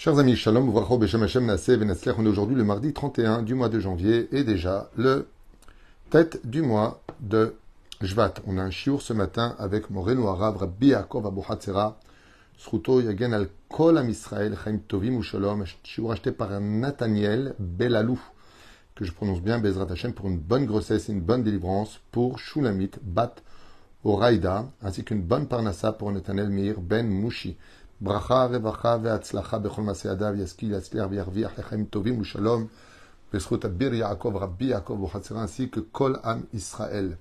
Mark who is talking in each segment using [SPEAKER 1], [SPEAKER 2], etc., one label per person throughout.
[SPEAKER 1] Chers amis, Shalom, Uvracho, Beshem Hashem, Naaseh, Venatzlech, on est aujourd'hui le mardi 31 du mois de janvier et déjà le tête du mois de Shvat. On a un shiur ce matin avec Moreno Harav, Rabbi Yaakov Abu Hatzera, Sruto Yagen al Kol Am Israël, Chaim Tovim ou Shalom, shiur acheté par Nathaniel Belalou, que je prononce bien, Bezrat Hashem, pour une bonne grossesse et une bonne délivrance pour Shulamit Bat Oraïda, ainsi qu'une bonne parnassa pour Nathaniel Meir Ben Mushi. ברכה, רווחה והצלחה בכל מעשי ידיו, ישכיל, יצליח וירוויח לחיים טובים ושלום, בזכות אביר יעקב, רבי יעקב אבוחצירא, ainsi que Kol Am Israël.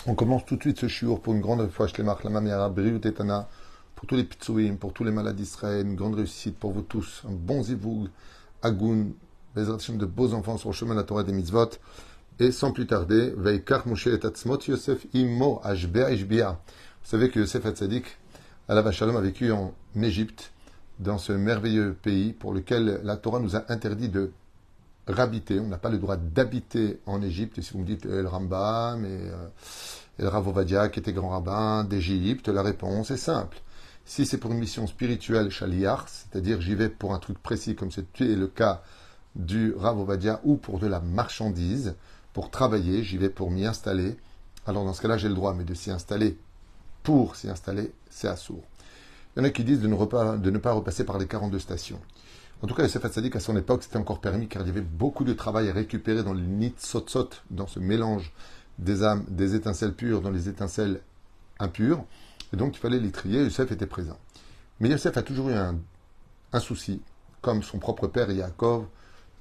[SPEAKER 1] On commence tout de suite ce shiur pour une grande fois, Shlemach, Lama Miara, Briut Etana, pour tous les pitsouim, pour tous les malades d'Israël, une grande réussite pour vous tous, un bon zivoug, agoun, Bezrat Hashem, de beaux enfants sur le chemin de la Torah et des mitzvot, et sans plus tarder, Veikach Moshe et Atzmot Yosef Imo, Ashbea Ishbia. Vous savez que Yosef Hatzadik, Alav Shalom a vécu en Égypte, dans ce merveilleux pays pour lequel la Torah nous a interdit de rabiter. On n'a pas le droit d'habiter en Égypte. Et si vous me dites El Rambam et El Rav Ovadia qui était grand rabbin d'Égypte, la réponse est simple. Si c'est pour une mission spirituelle shaliach, c'est-à-dire j'y vais pour un truc précis comme c'était le cas du Rav Ovadia ou pour de la marchandise, pour travailler, j'y vais pour m'y installer, alors dans ce cas-là j'ai le droit, mais de s'y installer pour s'y installer, c'est assourd. Il y en a qui disent de ne pas repasser par les 42 stations. En tout cas, Yosef Hatzadik, à son époque, c'était encore permis car il y avait beaucoup de travail à récupérer dans le nitzotzot, dans ce mélange des âmes, des étincelles pures dans les étincelles impures. Et donc, il fallait les trier. Yosef était présent. Mais Yosef a toujours eu un souci. Comme son propre père Yaakov,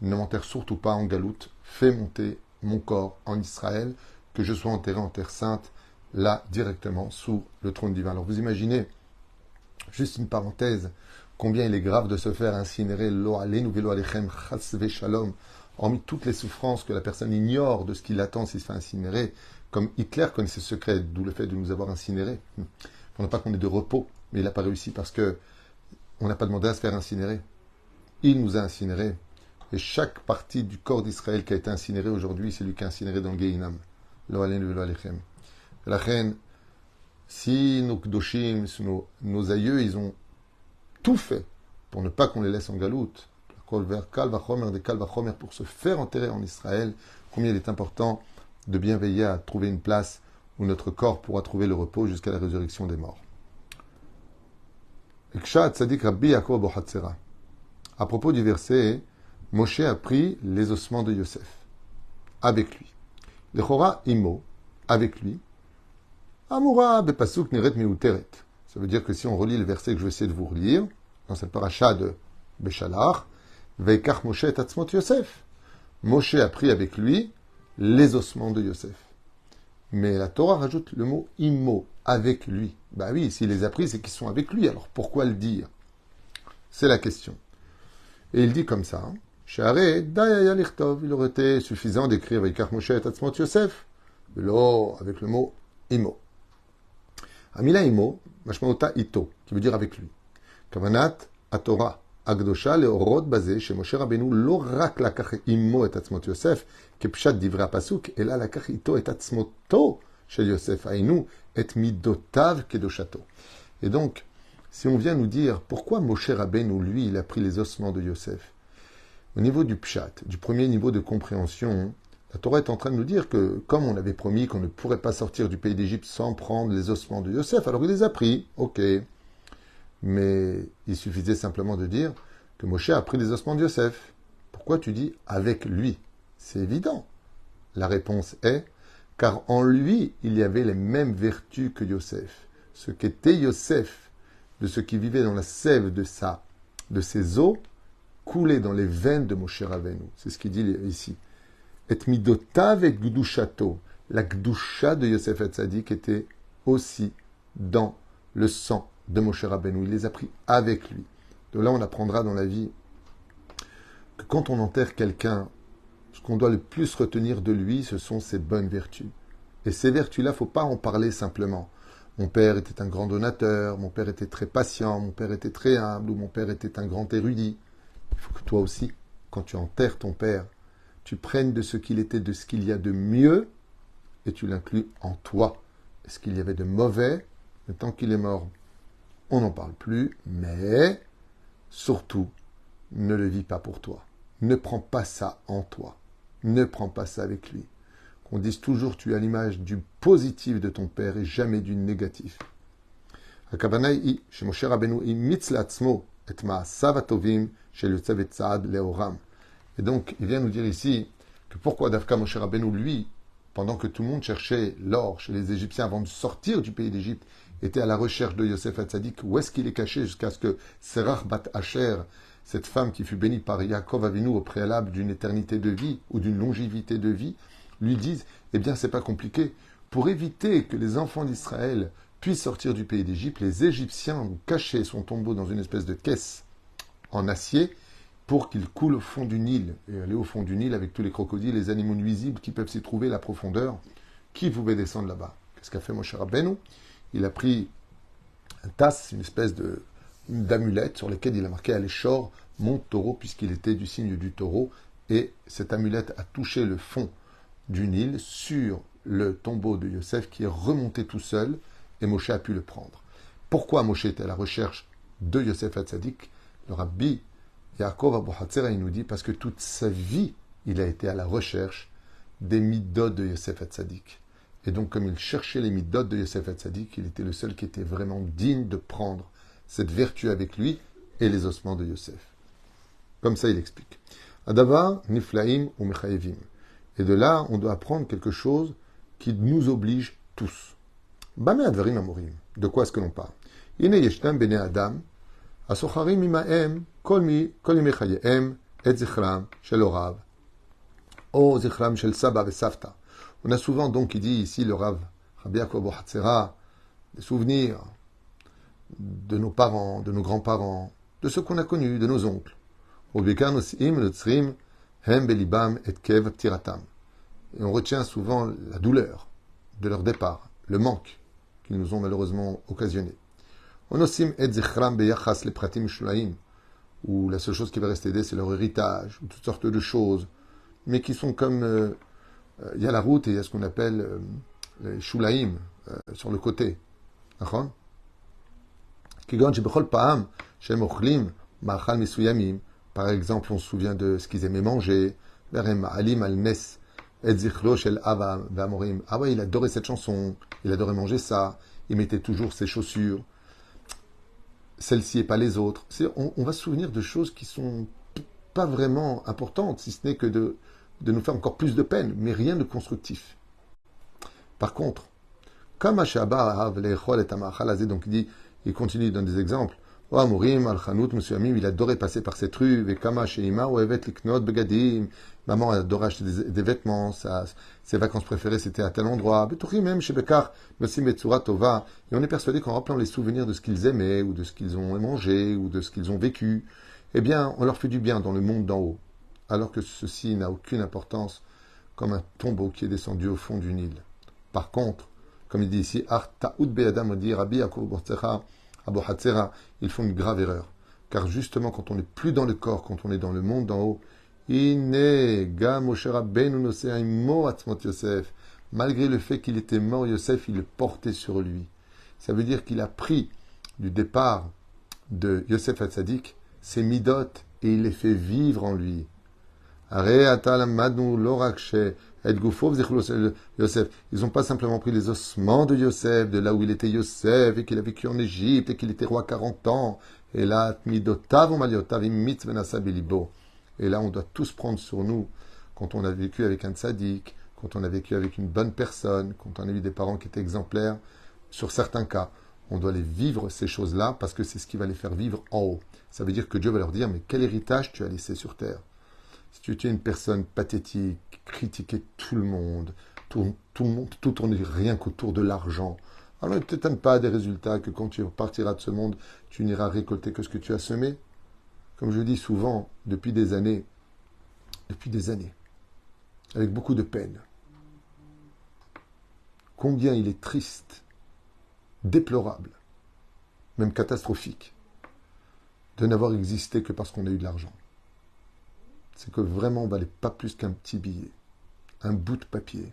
[SPEAKER 1] ne m'enterre surtout pas en galoute. Fais monter mon corps en Israël, que je sois enterré en terre sainte, là, directement, sous le trône divin. Alors vous imaginez, juste une parenthèse, combien il est grave de se faire incinérer, lo alenu velo alechem chas veshalom, hormis toutes les souffrances que la personne ignore de ce qui l'attend s'il se fait incinérer, comme Hitler connaissait ce secret, d'où le fait de nous avoir incinérés. On n'a pas qu'on ait de repos, mais il n'a pas réussi parce que on n'a pas demandé à se faire incinérer. Il nous a incinérés. Et chaque partie du corps d'Israël qui a été incinérée aujourd'hui, c'est lui qui a incinéré dans le Gehinam. Lo alenu velo alechem. La reine, si nos kdoshim, nos aïeux, ils ont tout fait pour ne pas qu'on les laisse en galoute, pour se faire enterrer en Israël, combien il est important de bien veiller à trouver une place où notre corps pourra trouver le repos jusqu'à la résurrection des morts. À propos du verset, Moshe a pris les ossements de Yosef avec lui. Le Chora Imo, avec lui. Amura bepasuk neret meuteret. Ça veut dire que si on relit le verset que je vais essayer de vous relire, dans cette paracha de Beshalach, Veikach Moshe et Atzmot Yosef. Moshe a pris avec lui les ossements de Yosef. Mais la Torah rajoute le mot immo, avec lui. Bah oui, s'il les a pris, c'est qu'ils sont avec lui. Alors pourquoi le dire? C'est la question. Et il dit comme ça, Sha'arei dayaya lichtov. Il aurait été suffisant d'écrire Veikach Moshe et Atzmot Yosef. Lo, avec le mot immo. Amila imo, mashmaota ito, qui veut dire avec lui. Kavanat atora agdosha leorot basé chez Moshe Rabbeinu lo rak lakach imo et atzmot Yosef kepshat divrei pasuk ela lakach ito et atzmoto chez Yosef ainu et midotav kedoshato. Et donc, si on vient nous dire pourquoi Moshe Rabbeinu lui il a pris les ossements de Yosef, au niveau du pshat, du premier niveau de compréhension, la Torah est en train de nous dire que, comme on avait promis qu'on ne pourrait pas sortir du pays d'Égypte sans prendre les ossements de Yosef, alors il les a pris, ok. Mais il suffisait simplement de dire que Moshe a pris les ossements de Yosef. Pourquoi tu dis avec lui? C'est évident. La réponse est, car en lui, il y avait les mêmes vertus que Yosef. Ce qu'était Yosef, de ce qui vivait dans la sève de ses os, coulait dans les veines de Moshe Rabbeinu. C'est ce qu'il dit ici. Et midotav et gdushato, la gdusha de Yosef Hatzadik était aussi dans le sang de Moshe Rabbeinu. Il les a pris avec lui. De là, on apprendra dans la vie que quand on enterre quelqu'un, ce qu'on doit le plus retenir de lui, ce sont ses bonnes vertus. Et ces vertus-là, il ne faut pas en parler simplement. Mon père était un grand donateur, mon père était très patient, mon père était très humble, ou mon père était un grand érudit. Il faut que toi aussi, quand tu enterres ton père, tu prennes de ce qu'il était, de ce qu'il y a de mieux, et tu l'inclus en toi. Ce qu'il y avait de mauvais, le temps qu'il est mort, on n'en parle plus, mais surtout, ne le vis pas pour toi. Ne prends pas ça en toi. Ne prends pas ça avec lui. Qu'on dise toujours tu es à l'image du positif de ton père et jamais du négatif. הכוונה היא שמשה רבנו אימץ לעצמו את מעשיו הטובים של יוצא וצעד לאורם. Et donc, il vient nous dire ici que pourquoi Dafka Moshe Rabbeinu, lui, pendant que tout le monde cherchait l'or chez les Égyptiens avant de sortir du pays d'Égypte, était à la recherche de Yosef Hatzadik, où est-ce qu'il est caché jusqu'à ce que Serach Bat Asher, cette femme qui fut bénie par Yaakov Avinu au préalable d'une éternité de vie ou d'une longévité de vie, lui dise, eh bien, c'est pas compliqué. Pour éviter que les enfants d'Israël puissent sortir du pays d'Égypte, les Égyptiens ont caché son tombeau dans une espèce de caisse en acier pour qu'il coule au fond du Nil. Et aller au fond du Nil avec tous les crocodiles, les animaux nuisibles qui peuvent s'y trouver, la profondeur, qui pouvait descendre là-bas? Qu'est-ce qu'a fait Moshe Rabbeinu? Il a pris un tasse, une espèce d'amulette sur laquelle il a marqué Aléchor, mon taureau, puisqu'il était du signe du taureau. Et cette amulette a touché le fond du Nil sur le tombeau de Yosef qui est remonté tout seul et Moshe a pu le prendre. Pourquoi Moshe était à la recherche de Yosef Hatzadik? Le rabbi Yaakov Abu Hatzera, il nous dit parce que toute sa vie, il a été à la recherche des midot de Yosef Hatzadik. Et donc, comme il cherchait les midot de Yosef Hatzadik, il était le seul qui était vraiment digne de prendre cette vertu avec lui et les ossements de Yosef. Comme ça, il explique. Adava, Niflaim ou Mechayevim. Et de là, on doit apprendre quelque chose qui nous oblige tous. Bame advarim amorim. De quoi est-ce que l'on parle? Ine yeshtam bene adam, asocharim imaem, kol yimei chayehem, et zichram shel orav, o zichram shel saba vesavta. On a souvent donc, il dit ici le Rav, Rabbi Yaakov Abu Hatzera, des souvenirs de nos parents, de nos grands-parents, de ceux qu'on a connus, de nos oncles. Obekar nosim notzrim hem belibam et kev ptiratam. Et on retient souvent la douleur de leur départ, le manque qu'ils nous ont malheureusement occasionné. Onosim et zichram beyachas le pratim shulaim, où la seule chose qui va rester d'eux, c'est leur héritage, ou toutes sortes de choses, mais qui sont comme... il y a la route et il y a ce qu'on appelle les shulaim, sur le côté. D'accord? Par exemple, on se souvient de ce qu'ils aimaient manger. Ah ouais, il adorait cette chanson, il adorait manger ça, il mettait toujours ses chaussures, celle-ci et pas les autres. On va se souvenir de choses qui sont pas vraiment importantes, si ce n'est que de nous faire encore plus de peine, mais rien de constructif. Par contre, comme donc il continue dans des exemples. Il adorait passer par cette rue. Maman adorait acheter des vêtements. Ses vacances préférées, c'était à tel endroit. Et on est persuadé qu'en rappelant les souvenirs de ce qu'ils aimaient, ou de ce qu'ils ont mangé, ou de ce qu'ils ont vécu, eh bien, on leur fait du bien dans le monde d'en haut. Alors que ceci n'a aucune importance, comme un tombeau qui est descendu au fond du Nil. Par contre, comme il dit ici, Rabbi Abu Hatzera, ils font une grave erreur. Car justement, quand on n'est plus dans le corps, quand on est dans le monde d'en haut, malgré le fait qu'il était mort, Yosef, il le portait sur lui. Ça veut dire qu'il a pris du départ de Yosef Hatzadik ses midot et il les fait vivre en lui. Yosef. Ils n'ont pas simplement pris les ossements de Yosef, de là où il était Yosef, et qu'il a vécu en Égypte, et qu'il était roi 40 ans. Et là, et là, on doit tous prendre sur nous, quand on a vécu avec un tzaddik, quand on a vécu avec une bonne personne, quand on a eu des parents qui étaient exemplaires, sur certains cas, on doit les vivre ces choses-là, parce que c'est ce qui va les faire vivre en haut. Ça veut dire que Dieu va leur dire, mais quel héritage tu as laissé sur terre? Si tu étais une personne pathétique, critiquer tout le monde, tout tourner rien qu'autour de l'argent, alors ne t'étonne pas des résultats que quand tu partiras de ce monde, tu n'iras récolter que ce que tu as semé. Comme je dis souvent, depuis des années, avec beaucoup de peine, combien il est triste, déplorable, même catastrophique, de n'avoir existé que parce qu'on a eu de l'argent. C'est que vraiment on ne valait pas plus qu'un petit billet, un bout de papier.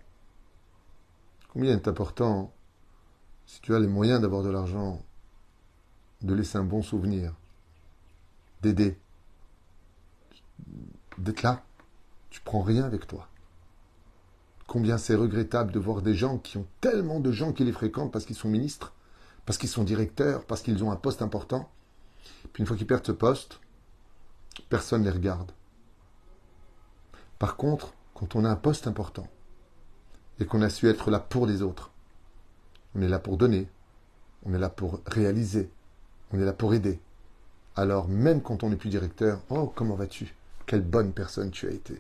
[SPEAKER 1] Combien est important, si tu as les moyens d'avoir de l'argent, de laisser un bon souvenir d'aider, d'être là. Tu prends rien avec toi. Combien c'est regrettable de voir des gens qui ont tellement de gens qui les fréquentent parce qu'ils sont ministres, parce qu'ils sont directeurs, parce qu'ils ont un poste important. Puis une fois qu'ils perdent ce poste, personne ne les regarde. Par contre, quand on a un poste important et qu'on a su être là pour les autres, on est là pour donner, on est là pour réaliser, on est là pour aider. Alors même quand on n'est plus directeur, oh comment vas-tu? Quelle bonne personne tu as été.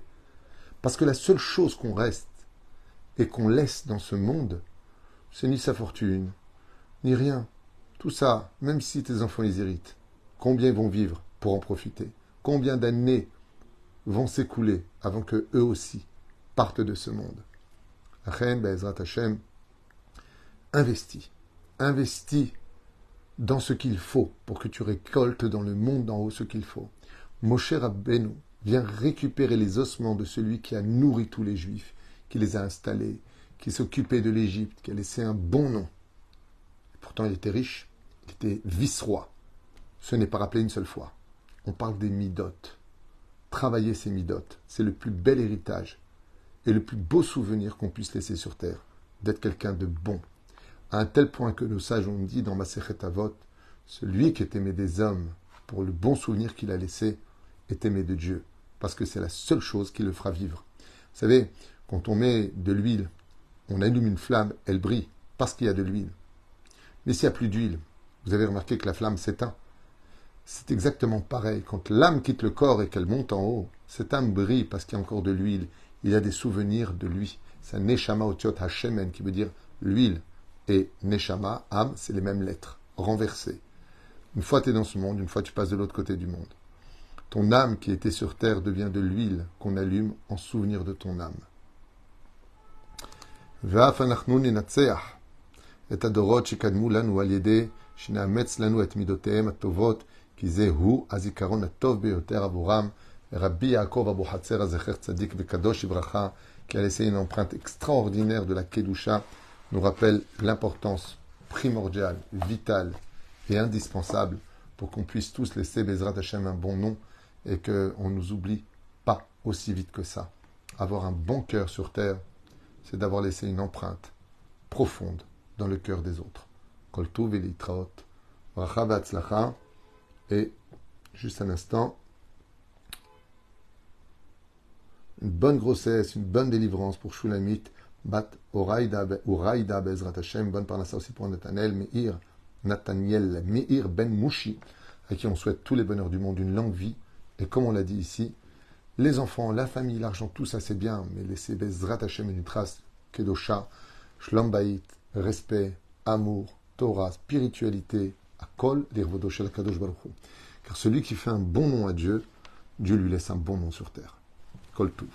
[SPEAKER 1] Parce que la seule chose qu'on reste et qu'on laisse dans ce monde, c'est ni sa fortune, ni rien. Tout ça, même si tes enfants les héritent, combien ils vont vivre pour en profiter? Combien d'années vont s'écouler avant que eux aussi partent de ce monde? Achen, Be'ezrat Hashem, investis. Investis dans ce qu'il faut pour que tu récoltes dans le monde d'en haut ce qu'il faut. Moshe Rabbeinu vient récupérer les ossements de celui qui a nourri tous les Juifs, qui les a installés, qui s'occupait de l'Égypte, qui a laissé un bon nom. Et pourtant, il était riche, il était vice-roi. Ce n'est pas rappelé une seule fois. On parle des midotes. Travailler ces midotes, c'est le plus bel héritage et le plus beau souvenir qu'on puisse laisser sur terre, d'être quelqu'un de bon. À un tel point que nos sages ont dit dans Masechet Avot, celui qui est aimé des hommes pour le bon souvenir qu'il a laissé est aimé de Dieu, parce que c'est la seule chose qui le fera vivre. Vous savez, quand on met de l'huile, on allume une flamme, elle brille, parce qu'il y a de l'huile. Mais s'il n'y a plus d'huile, vous avez remarqué que la flamme s'éteint. C'est exactement pareil. Quand l'âme quitte le corps et qu'elle monte en haut, cette âme brille parce qu'il y a encore de l'huile. Il y a des souvenirs de lui. C'est Neshama Otiot Hashemen qui veut dire l'huile. Et Neshama, âme, c'est les mêmes lettres, renversées. Une fois tu es dans ce monde, une fois tu passes de l'autre côté du monde. Ton âme qui était sur terre devient de l'huile qu'on allume en souvenir de ton âme. ואף אנחנו ננצח את הדורות שקדמו לנו על ידי שנאמץ לנו את מידותיהם הטובות, כי זהו הזיכרון הטוב ביותר עבורם. רבי יעקב אבו חצר הזכר צדיק וקדוש לברכה, qui a laissé une empreinte extraordinaire de la Kedusha, nous rappelle l'importance primordiale, vitale et indispensable pour qu'on puisse tous laisser Bezrat Hashem un bon nom et qu'on ne nous oublie pas aussi vite que ça. Avoir un bon cœur sur terre, c'est d'avoir laissé une empreinte profonde dans le cœur des autres. Kol Tuv et Litraot, Bracha V'Atzlacha, et juste un instant, une bonne grossesse, une bonne délivrance pour Shulamit, Bat Uraïda Bezrat Hashem, bonne parnassa aussi pour Nathaniel Meir Ben Mouchi, à qui on souhaite tous les bonheurs du monde, une longue vie, et comme on l'a dit ici, les enfants, la famille, l'argent, tout ça c'est bien, mais laisser Bezrat Hashem une trace, Kedosha, Shlom Bayit, respect, amour, Torah, spiritualité, Akol, l'Irvodo Shel Kadosh Baruch Hu. Car celui qui fait un bon nom à Dieu, Dieu lui laisse un bon nom sur terre. Kol Tuv.